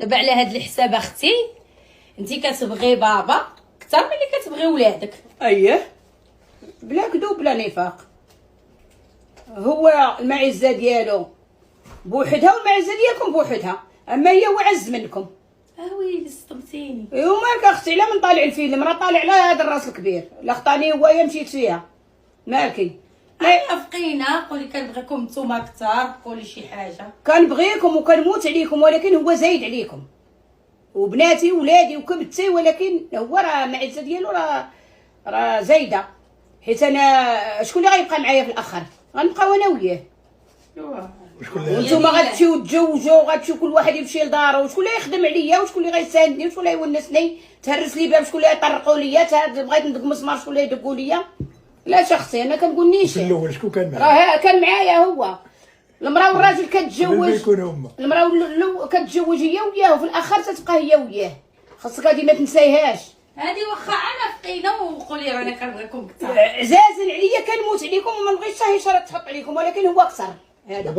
دابا على هاد الحساب اختي انت كتبغي بابا اكثر من اللي كتبغي ولادك. اييه بلا كذوب بلا نفاق. هو المعزه ديالو بوحدها والمعزه ديالكم بوحدها، اما هي وعز منكم. ويلي صدمتيني. ايوا مالك اختي؟ لا من طالع الفيلم راه طالع على هذا الراس الكبير، لا خطاني هو يا مشيت فيها مالكي. فقينا قولي كنبغيكم نتوما اكثر، قولي شي حاجه. كنبغيكم وكنموت عليكم، ولكن هو زايد عليكم، وبناتي وولادي وكبتي، ولكن هو راه المعزه ديالو راه زايده. حيت انا شكون اللي غيبقى معايا في الاخر؟ غنبقاو انا وياه. وانتوما غتمشيو تزوجوا، غتمشيو كل واحد يمشي لدارو، وشكون اللي يخدم عليا وشكون اللي غيساندني وشكون اللي يونسني؟ تهرس لي باب شكون اللي يطرقوا ليا؟ بغيت ندق مسمار شكون اللي يدقوا ليا؟ لا شخصي انا كنقول نيشان. في الاول شكون كان معايا؟ راه كان معايا هو. المراه والراجل كتجوج، يكونوا هما. المراه كتجوج هي وياه، وفي الاخر تتبقى هي وياه. خاصك هادي ما تنسايهاش. هادي واخا انا فقينا وقولي رانا كنبغيكم اكثر. عزازا عليا كنموت عليكم وما نبغيش حتى هي شرط تحط عليكم، ولكن هو اكثر هذا.